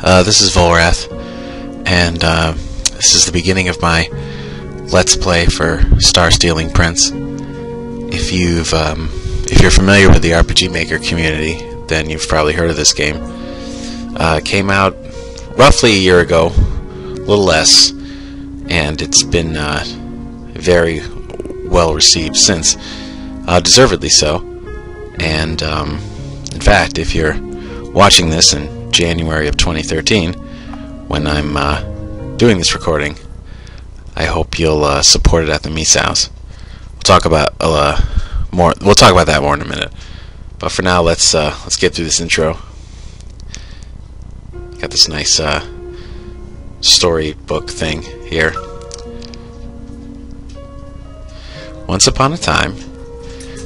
This is Volrath, and this is the beginning of my Let's Play for Star Stealing Prince. If you're familiar with the RPG Maker community, then you've probably heard of this game. It came out roughly a year ago, a little less, and it's been very well received since, deservedly so. And in fact, if you're watching this in January of 2013, when I'm doing this recording, I hope you'll support it at the Meese House. We'll talk about more. We'll talk about that more in a minute. But for now, let's get through this intro. Got this nice storybook thing here. Once upon a time,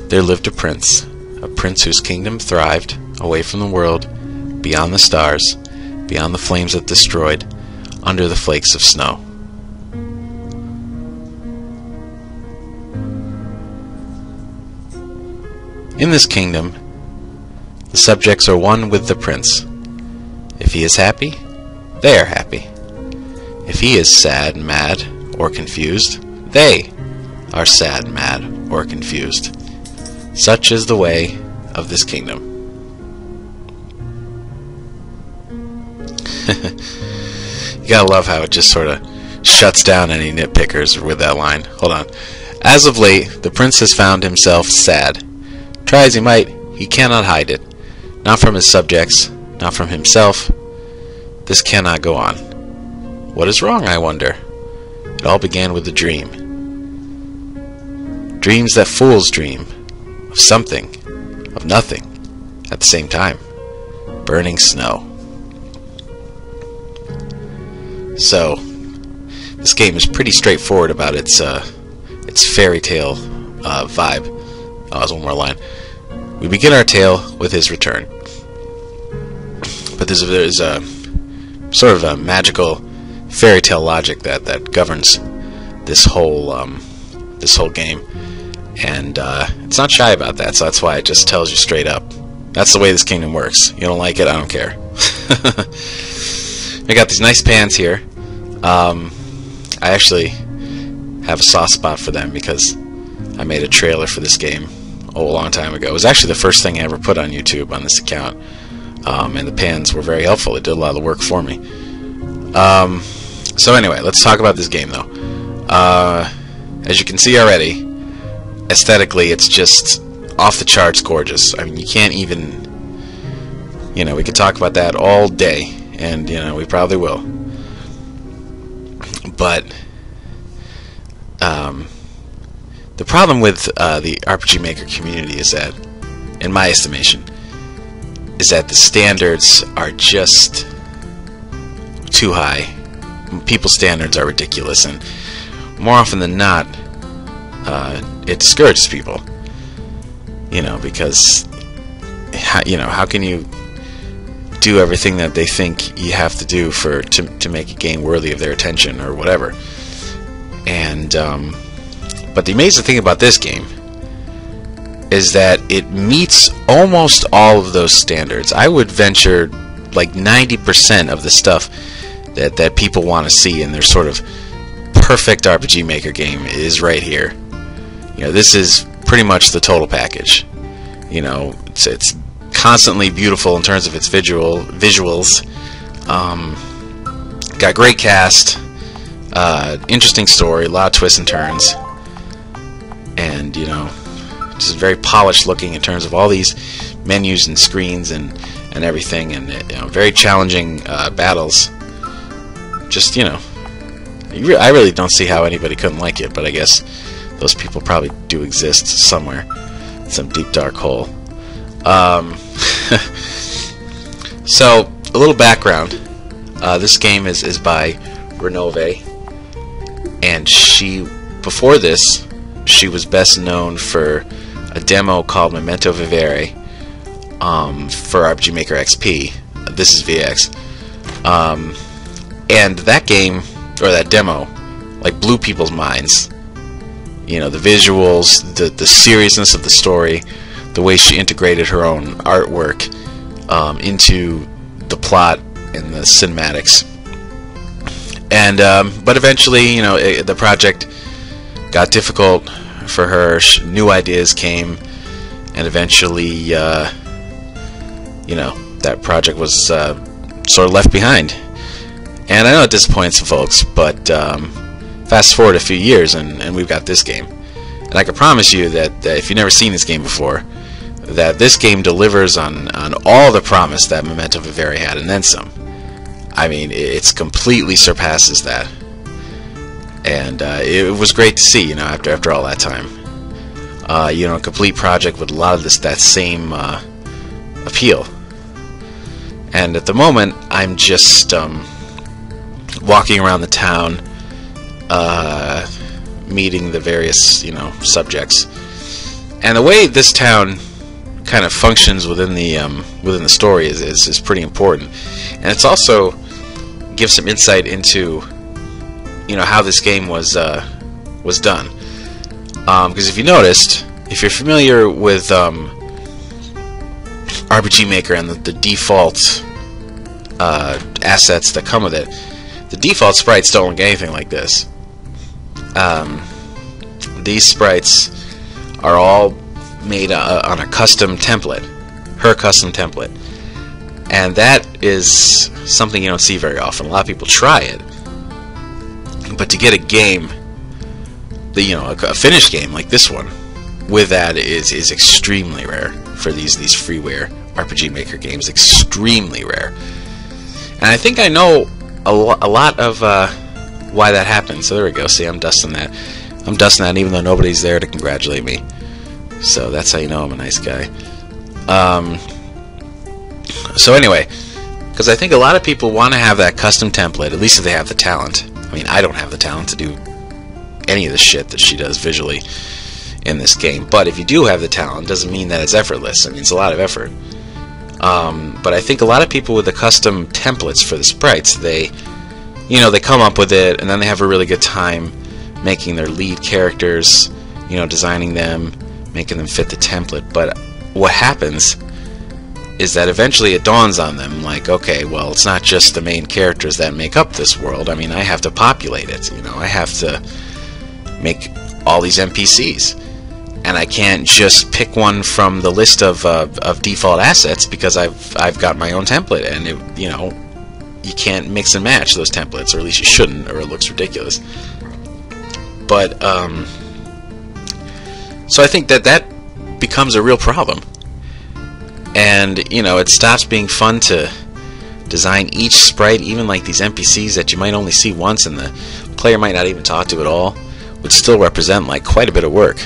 there lived a prince whose kingdom thrived away from the world, beyond the stars, beyond the flames that destroyed, under the flakes of snow. In this kingdom, the subjects are one with the prince. If he is happy, they are happy. If he is sad, mad, or confused, they are sad, mad, or confused. Such is the way of this kingdom. You gotta love how it just sort of shuts down any nitpickers with that line. Hold on. As of late, the prince has found himself sad. Try as he might, he cannot hide it. Not from his subjects, not from himself. This cannot go on. What is wrong, I wonder? It all began with a dream. Dreams that fools dream. Of something. Of nothing. At the same time. Burning snow. So, this game is pretty straightforward about its fairy tale vibe. Oh, there's one more line. We begin our tale with his return. But there's a sort of a magical fairy tale logic that governs this whole game, and it's not shy about that. So that's why it just tells you straight up. That's the way this kingdom works. You don't like it, I don't care. I got these nice pans here. I actually have a soft spot for them because I made a trailer for this game a long time ago. It was actually the first thing I ever put on YouTube on this account, and the pans were very helpful. It did a lot of the work for me. So anyway, let's talk about this game though. As you can see already, aesthetically it's just off the charts gorgeous. I mean, you can't even, we could talk about that all day, and we probably will. But the problem with the RPG Maker community is that, in my estimation, is that the standards are just too high. People's standards are ridiculous, and more often than not, it discourages people. Because how can you do everything that they think you have to do to make a game worthy of their attention or whatever? And but the amazing thing about this game is that it meets almost all of those standards. I would venture like 90% of the stuff that people want to see in their sort of perfect RPG Maker game is right here. This is pretty much the total package. It's constantly beautiful in terms of its visuals. Got great cast, interesting story, a lot of twists and turns, and just very polished looking in terms of all these menus and screens and everything, and very challenging battles. Just I really don't see how anybody couldn't like it, but I guess those people probably do exist somewhere in some deep dark hole. So a little background. This game is by Renove, and before this she was best known for a demo called Memento Vivere for RPG Maker XP. This is VX. And that game, or that demo, like blew people's minds. The visuals, the seriousness of the story, the way she integrated her own artwork into the plot in the cinematics. And but eventually, the project got difficult for her. New ideas came, and eventually, that project was sort of left behind. And I know it disappoints some folks, but fast forward a few years, and we've got this game. And I can promise you that if you've never seen this game before, that this game delivers on all the promise that Memento Vivere had, and then some. I mean, it's completely surpasses that. And it was great to see, after all that time. A complete project with a lot of that same appeal. And at the moment, I'm just walking around the town, meeting the various, subjects. And the way this town kind of functions within the story is pretty important. And it's also gives some insight into how this game was done. Because if you noticed, if you're familiar with RPG Maker and the default assets that come with it, the default sprites don't look anything like this. These sprites are all made on a custom template, her custom template, and that is something you don't see very often. A lot of people try it, but to get a game, a finished game like this one with that is extremely rare for these freeware RPG Maker games. Extremely rare. And I think I know a lot of why that happens. So there we go. See, I'm dusting that. Even though nobody's there to congratulate me. So that's how you know I'm a nice guy. So anyway, because I think a lot of people want to have that custom template, at least if they have the talent. I mean, I don't have the talent to do any of the shit that she does visually in this game. But if you do have the talent, it doesn't mean that it's effortless. I mean, it's a lot of effort. But I think a lot of people with the custom templates for the sprites, they come up with it, and then they have a really good time making their lead characters, designing them, making them fit the template. But what happens is that eventually it dawns on them, like, okay, well, it's not just the main characters that make up this world. I mean, I have to populate it. I have to make all these NPCs. And I can't just pick one from the list of default assets because I've got my own template, and you can't mix and match those templates, or at least you shouldn't, or it looks ridiculous. But so I think that becomes a real problem, and it stops being fun to design each sprite, even like these NPCs that you might only see once and the player might not even talk to at all, would still represent like quite a bit of work.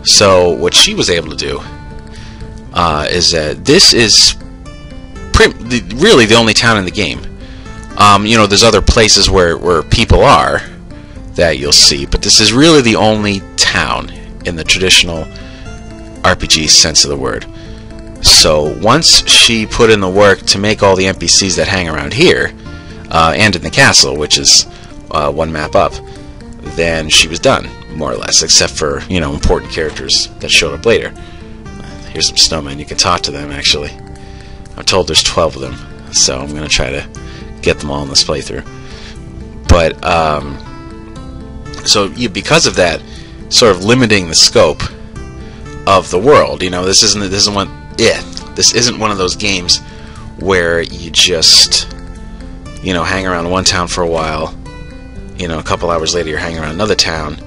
So what she was able to do is that this is really the only town in the game. There's other places where people are that you'll see, but this is really the only town in the traditional RPG sense of the word. So once she put in the work to make all the NPCs that hang around here, and in the castle, which is one map up, then she was done, more or less, except for, important characters that showed up later. Here's some snowmen. You can talk to them, actually. I'm told there's 12 of them, so I'm going to try to get them all in this playthrough. But, because of that, sort of limiting the scope of the world, this isn't one of those games where you just, hang around one town for a while, a couple hours later you're hanging around another town,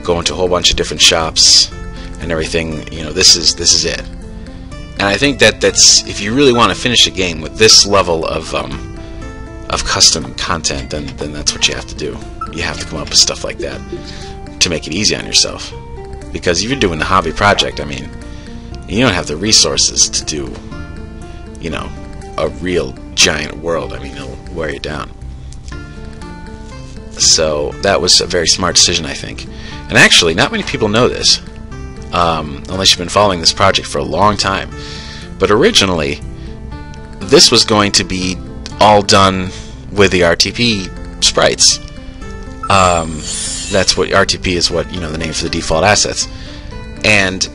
going to a whole bunch of different shops and everything. This is it. And I think that's if you really want to finish a game with this level of custom content, then that's what you have to do. You have to come up with stuff like that to make it easy on yourself. Because if you're doing a hobby project, I mean, you don't have the resources to do, a real giant world. I mean, it'll wear you down. So that was a very smart decision, I think. And actually, not many people know this, unless you've been following this project for a long time. But originally, this was going to be all done with the RTP sprites. That's what RTP is, what the name for the default assets. And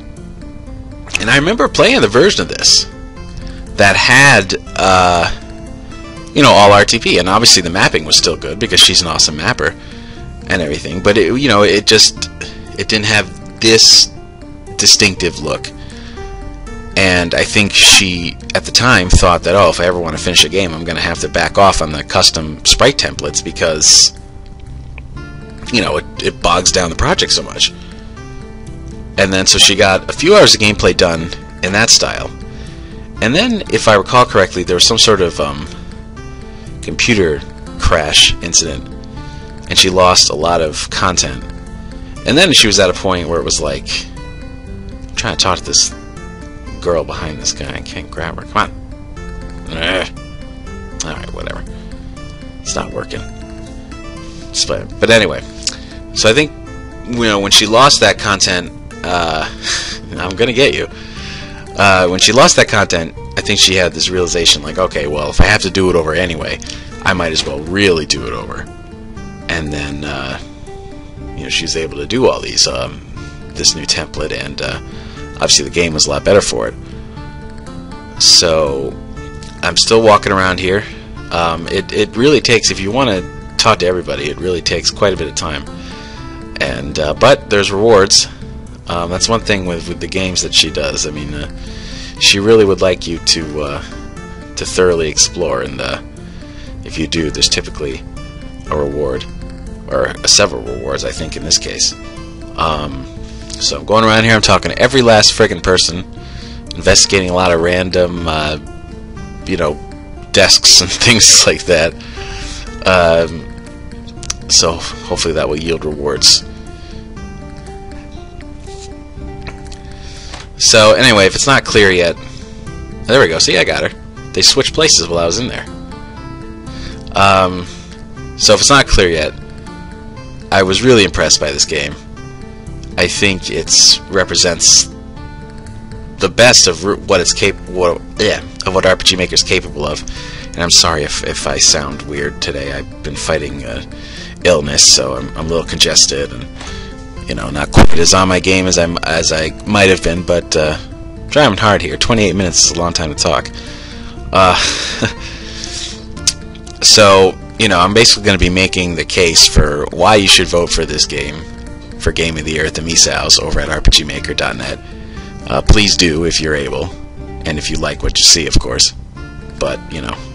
I remember playing the version of this that had all RTP, and obviously the mapping was still good because she's an awesome mapper and everything, but it didn't have this distinctive look. And I think she, at the time, thought that, oh, if I ever want to finish a game, I'm going to have to back off on the custom sprite templates because, it bogs down the project so much. And then, so she got a few hours of gameplay done in that style. And then, if I recall correctly, there was some sort of computer crash incident, and she lost a lot of content. And then she was at a point where it was like, I'm trying to talk to this girl behind this guy. I can't grab her. Come on. Alright, whatever. It's not working. But anyway, so I think, when she lost that content, I'm gonna get you. When she lost that content, I think she had this realization, like, okay, well, if I have to do it over anyway, I might as well really do it over. And then, she was able to do all these, this new template, and obviously the game was a lot better for it. So I'm still walking around here. It really takes, if you want to talk to everybody, it really takes quite a bit of time. And but there's rewards. That's one thing with the games that she does. I mean, she really would like you to thoroughly explore, and if you do, there's typically a reward, or several rewards, I think, in this case. So I'm going around here, I'm talking to every last friggin' person, investigating a lot of random, desks and things like that. So hopefully that will yield rewards. So anyway, if it's not clear yet, there we go. See, I got her. They switched places while I was in there. So if it's not clear yet, I was really impressed by this game. I think it represents the best of what it's capable, of what RPG Maker is capable of. And I'm sorry if I sound weird today. I've been fighting illness, so I'm a little congested and not quite as on my game as I might have been. But driving hard here. 28 minutes is a long time to talk. So I'm basically going to be making the case for why you should vote for this game for Game of the Year at the Misaos over at RPGmaker.net. Please do if you're able, and if you like what you see, of course. But,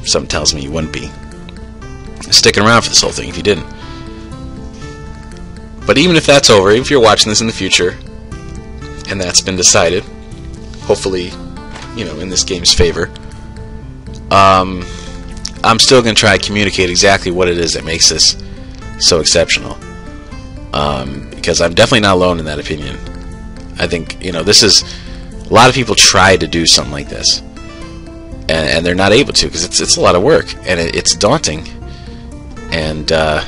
something tells me you wouldn't be sticking around for this whole thing if you didn't. But even if that's over, if you're watching this in the future, and that's been decided, hopefully, in this game's favor, I'm still going to try to communicate exactly what it is that makes this so exceptional. Because I'm definitely not alone in that opinion. I think, this is... A lot of people try to do something like this, and they're not able to because it's a lot of work, and it's daunting. And, and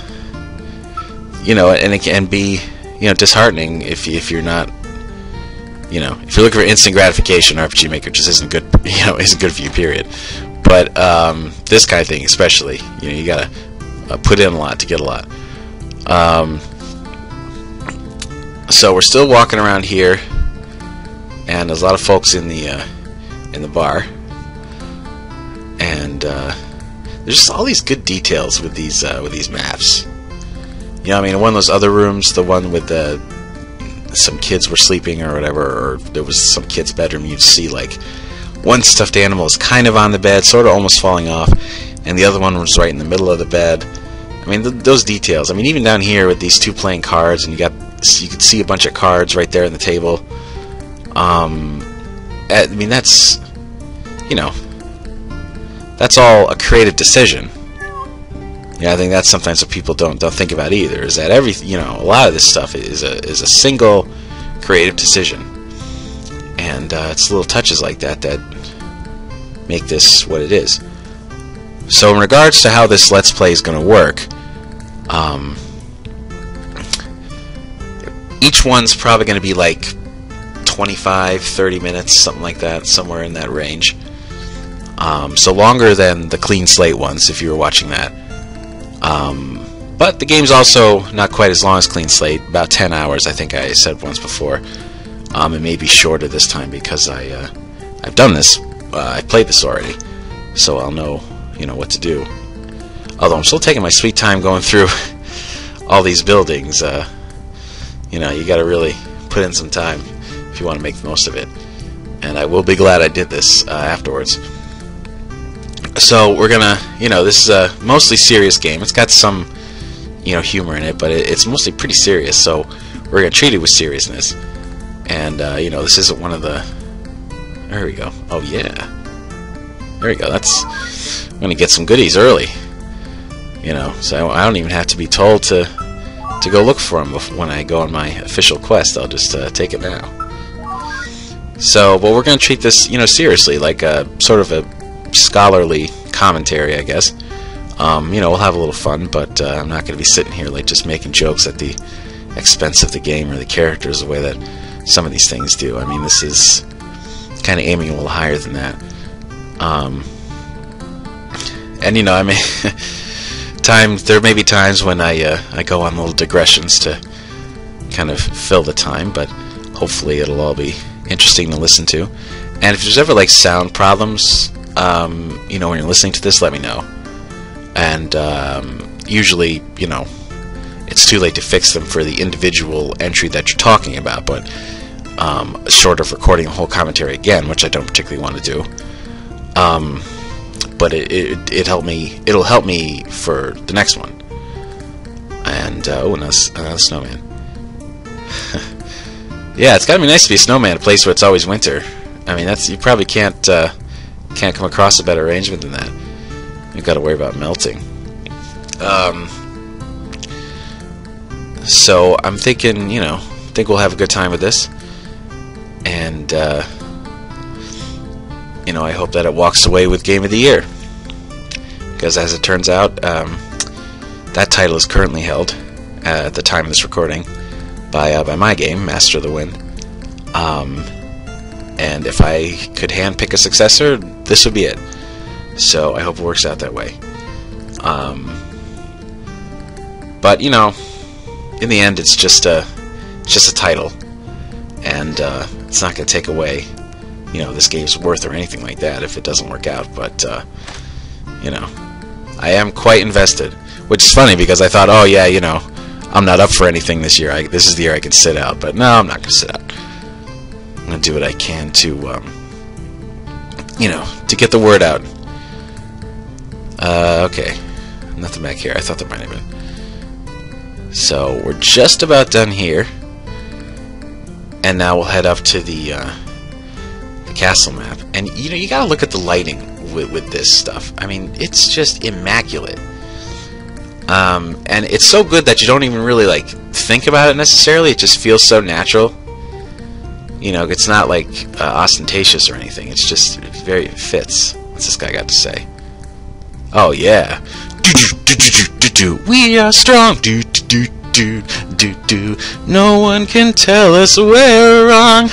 it can be, disheartening if you're not... if you're looking for instant gratification, RPG Maker just isn't good, isn't good for you, period. But this kind of thing, especially, you gotta put in a lot to get a lot. So we're still walking around here, and there's a lot of folks in the bar, and there's just all these good details with these maps. In one of those other rooms, the one with some kids were sleeping or whatever, or there was some kid's bedroom, you'd see like one stuffed animal is kind of on the bed, sort of almost falling off, and the other one was right in the middle of the bed. Those details. Even down here with these two playing cards, and you could see a bunch of cards right there on the table. That's, that's all a creative decision. I think that's sometimes what people don't think about either. Is that a lot of this stuff is a single creative decision, and it's little touches like that make this what it is. So in regards to how this Let's Play is going to work, each one's probably going to be like 25-30 minutes, something like that, somewhere in that range. So longer than the clean slate ones if you were watching that. But the game's also not quite as long as clean slate, about 10 hours I think I said once before. It may be shorter this time because I've done this. I played this already, so I'll know what to do Although I'm still taking my sweet time going through all these buildings. You know, you got to really put in some time if you want to make the most of it. And I will be glad I did this afterwards. So we're gonna, you know, this is a mostly serious game. It's got some, you know, humor in it, but it's mostly pretty serious. So we're gonna treat it with seriousness. And you know, this isn't one of the. There we go. Oh yeah. There we go. That's. I'm gonna get some goodies early. You know, so I don't even have to be told to go look for them when I go on my official quest. I'll just take it now. So, but we're gonna treat this, you know, seriously, like a sort of a scholarly commentary, I guess. You know, we'll have a little fun, but I'm not going to be sitting here like just making jokes at the expense of the game or the characters the way that some of these things do. I mean, this is kind of aiming a little higher than that. And you know, I mean, there may be times when I go on little digressions to kind of fill the time, but hopefully it'll all be interesting to listen to. And if there's ever like sound problems, you know, when you're listening to this, let me know. And usually, you know, it's too late to fix them for the individual entry that you're talking about, but short of recording a whole commentary again, which I don't particularly want to do. But it'll help me for the next one. And oh, another snowman. Yeah, it's gotta be nice to be a snowman, a place where it's always winter. I mean, you probably can't come across a better arrangement than that. You've got to worry about melting. So I'm thinking, you know, we'll have a good time with this, and you know, I hope that it walks away with Game of the Year, because as it turns out, that title is currently held at the time of this recording by my game, Master of the Wind. And if I could handpick a successor, this would be it. So I hope it works out that way. But you know, in the end, it's just a title, and it's not going to take away, you know, this game's worth or anything like that if it doesn't work out. But you know, I am quite invested, which is funny because I thought, oh yeah, you know, I'm not up for anything this year. This is the year I can sit out, but no, I'm not going to sit out. I'm going to do what I can to, you know, to get the word out. Okay, nothing back here. I thought there might have been. So we're just about done here, and now we'll head up to the castle map. And you know, you got to look at the lighting with this stuff. I mean, it's just immaculate. And it's so good that you don't even really like think about it necessarily. It just feels so natural. You know, it's not like ostentatious or anything. It's just it fits. What's this guy got to say? Oh yeah. We are strong. No one can tell us we're wrong.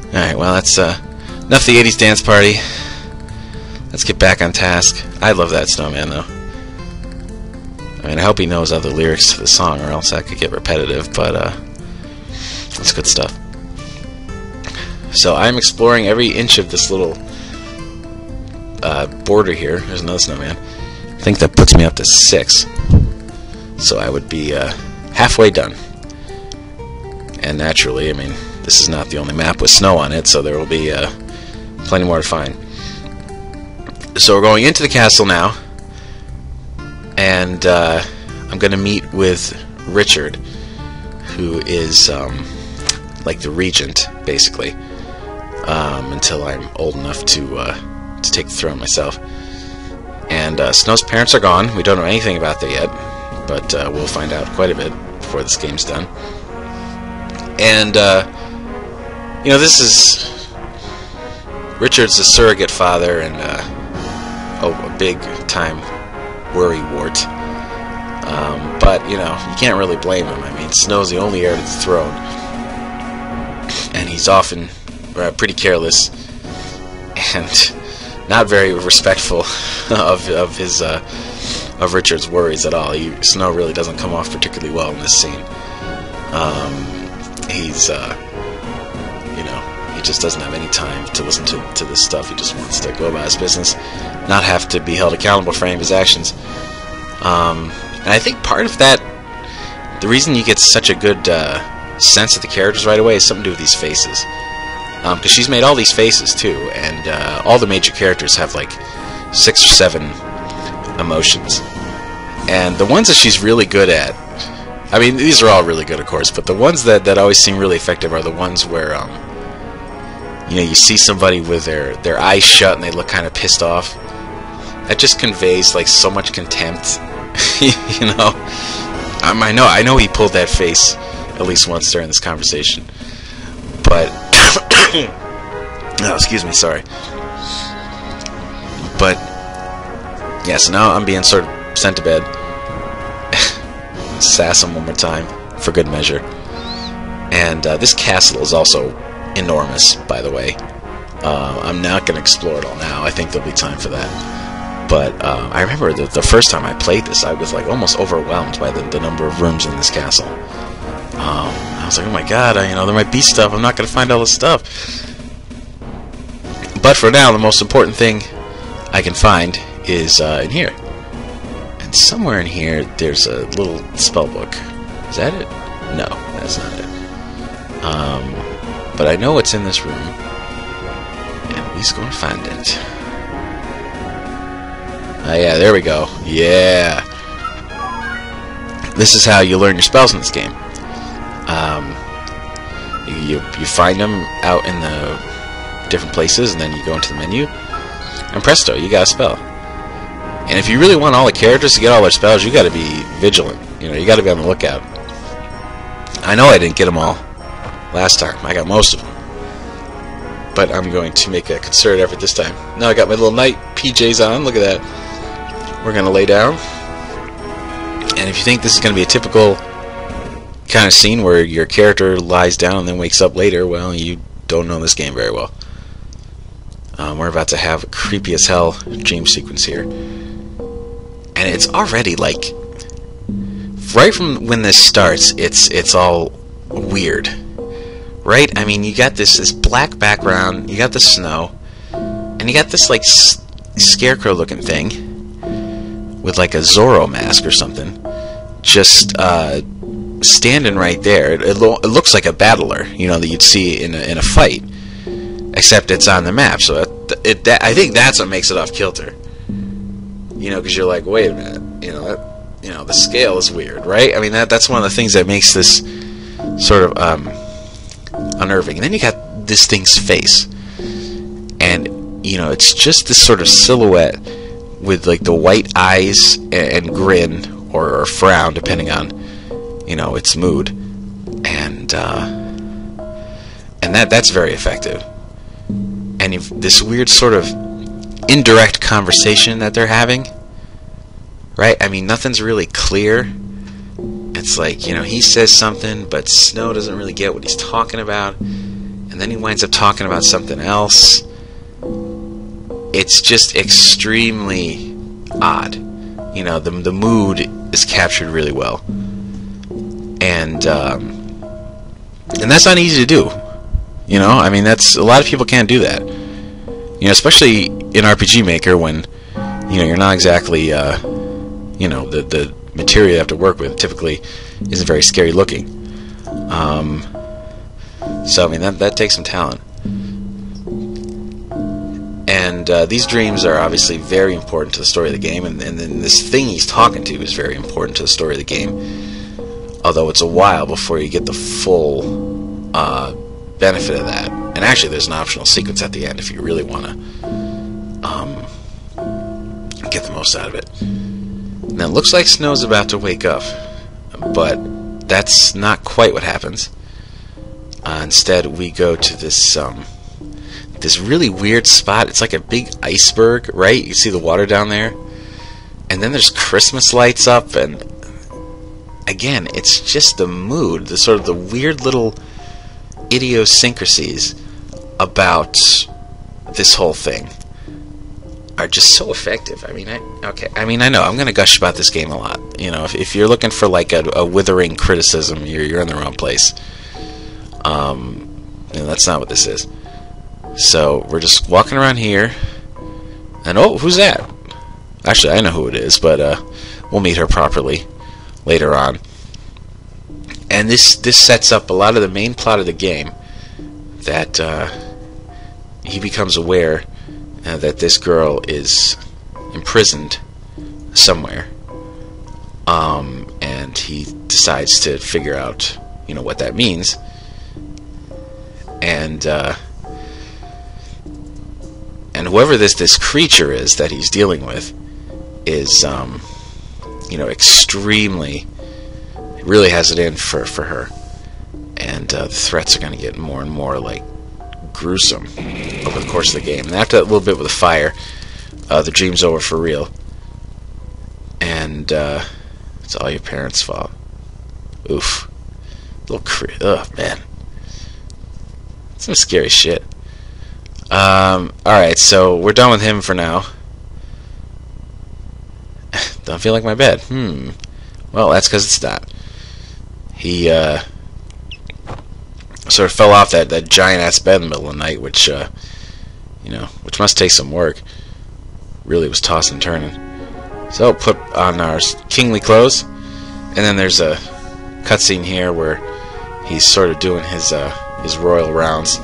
Alright, well, that's enough of the 80s dance party. Let's get back on task. I love that snowman, though. I mean, I hope he knows other lyrics to the song, or else that could get repetitive, but it's good stuff. So I'm exploring every inch of this little border here. There's another snowman. I think that puts me up to 6. So I would be halfway done. And naturally, I mean, this is not the only map with snow on it, so there will be plenty more to find. So we're going into the castle now, and I'm going to meet with Richard, who is like the regent, basically, until I'm old enough to take the throne myself. And Snow's parents are gone. We don't know anything about that yet, but we'll find out quite a bit before this game's done. And you know, this is Richard's a surrogate father, and a big-time worrywart. But, you know, you can't really blame him. I mean, Snow's the only heir to the throne, and he's often pretty careless and not very respectful of Richard's worries at all. Snow really doesn't come off particularly well in this scene. He's, you know, He just doesn't have any time to listen to this stuff. He just wants to go about his business, not have to be held accountable for any of his actions. And I think part of that, the reason you get such a good sense of the characters right away is something to do with these faces. Because she's made all these faces too, and all the major characters have like 6 or 7 emotions. And the ones that she's really good at, I mean, these are all really good, of course, but the ones that always seem really effective are the ones where, you know, you see somebody with their eyes shut and they look kind of pissed off. That just conveys like so much contempt. You know, I know he pulled that face at least once during this conversation, but oh, excuse me, sorry. But yeah, so now I'm being sort of sent to bed. Sass him one more time for good measure. And this castle is also enormous, by the way. I'm not going to explore it all now. I think there'll be time for that. But I remember the first time I played this, I was like almost overwhelmed by the number of rooms in this castle. I was like, oh my god, you know, there might be stuff. I'm not going to find all this stuff. But for now, the most important thing I can find is in here. And somewhere in here, there's a little spell book. Is that it? No, that's not it. But I know it's in this room. And we're just going to find it. Oh yeah, there we go. Yeah. This is how you learn your spells in this game. You find them out in the different places, and then you go into the menu, and presto, you got a spell. And if you really want all the characters to get all their spells, you got to be vigilant. You know, you got to be on the lookout. I know I didn't get them all last time. I got most of them. But I'm going to make a concerted effort this time. Now I got my little night PJs on. Look at that. We're going to lay down. And if you think this is going to be a typical kind of scene where your character lies down and then wakes up later, well, you don't know this game very well. We're about to have a creepy as hell dream sequence here. And it's already like, right from when this starts, it's all weird, right? I mean, you got this black background, you got the snow, and you got this like scarecrow looking thing with like a Zorro mask or something, just standing right there. It looks like a battler, you know, that you'd see in a fight, except it's on the map. So I think that's what makes it off kilter. You know, because you're like, wait a minute, you know, the scale is weird, right? I mean, that's one of the things that makes this sort of unnerving. And then you got this thing's face, and you know, it's just this sort of silhouette with like the white eyes and grin or frown, depending on, you know, its mood, and that's very effective. And this weird sort of indirect conversation that they're having, right? I mean, nothing's really clear. It's like, you know, he says something, but Snow doesn't really get what he's talking about, and then he winds up talking about something else. It's just extremely odd. You know, the mood is captured really well, and that's not easy to do. You know, I mean, that's a lot of people can't do that. You know, especially in RPG Maker when, you know, you're not exactly, you know, the material you have to work with typically isn't very scary looking. So I mean, that takes some talent. And these dreams are obviously very important to the story of the game, and then this thing he's talking to is very important to the story of the game. Although it's a while before you get the full benefit of that. And actually, there's an optional sequence at the end if you really want to get the most out of it. Now, it looks like Snow's about to wake up, but that's not quite what happens. Instead, we go to this really weird spot. It's like a big iceberg, right? You see the water down there, and then there's Christmas lights up, and again, it's just the mood, the sort of the weird little idiosyncrasies about this whole thing are just so effective. I mean, I know I'm going to gush about this game a lot. You know, if you're looking for like a withering criticism, you're in the wrong place. You know, that's not what this is. So we're just walking around here, and oh, who's that? Actually, I know who it is, but we'll meet her properly later on. And this sets up a lot of the main plot of the game, that he becomes aware that this girl is imprisoned somewhere, and he decides to figure out, what that means. And whoever this creature is that he's dealing with is, extremely, really has it in for her. And the threats are going to get more and more, gruesome over the course of the game. And after that little bit with the fire, the dream's over for real. And it's all your parents' fault. Oof. Oh, man. Some scary shit. Alright, so we're done with him for now. Don't feel like my bed. Well, that's because it's not. He sort of fell off that giant-ass bed in the middle of the night, which, which must take some work. Really was tossing and turning. So, put on our kingly clothes, and then there's a cutscene here where he's sort of doing his royal rounds,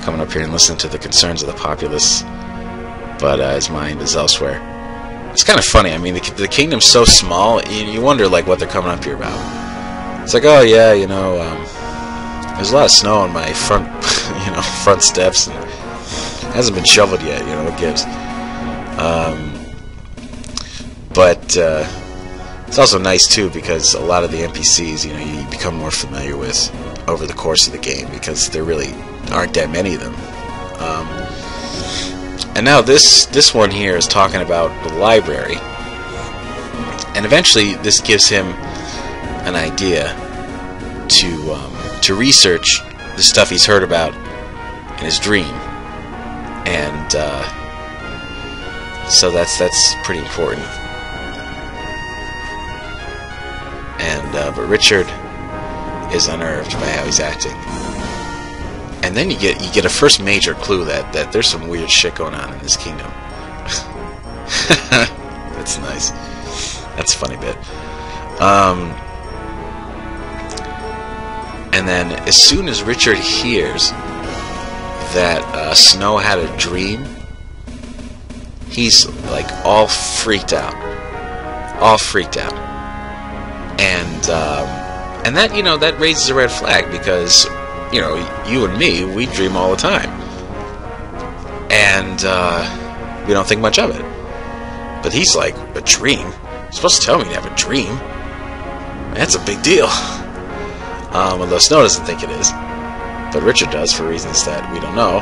coming up here and listening to the concerns of the populace, but his mind is elsewhere. It's kind of funny. I mean, the kingdom's so small, you wonder what they're coming up here about. It's like, oh yeah, there's a lot of snow on my front, front steps, and it hasn't been shoveled yet. What gives? But it's also nice too, because a lot of the NPCs, you become more familiar with over the course of the game, because there really aren't that many of them. And now this one here is talking about the library, and eventually this gives him an idea to research the stuff he's heard about in his dream, and so that's pretty important. And but Richard is unnerved by how he's acting. And then you get a first major clue that there's some weird shit going on in this kingdom. That's nice. That's a funny bit. And then as soon as Richard hears that Snowe had a dream, he's all freaked out. And that that raises a red flag, because you and me, we dream all the time, and we don't think much of it. But he's like, a dream? You're supposed to tell me to have a dream? That's a big deal. Although Snowe doesn't think it is, but Richard does, for reasons that we don't know.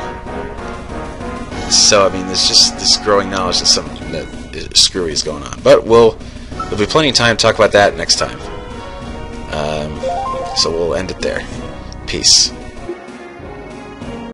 So I mean, there's just this growing knowledge that something that screwy is going on. But there'll be plenty of time to talk about that next time. So we'll end it there. Peace.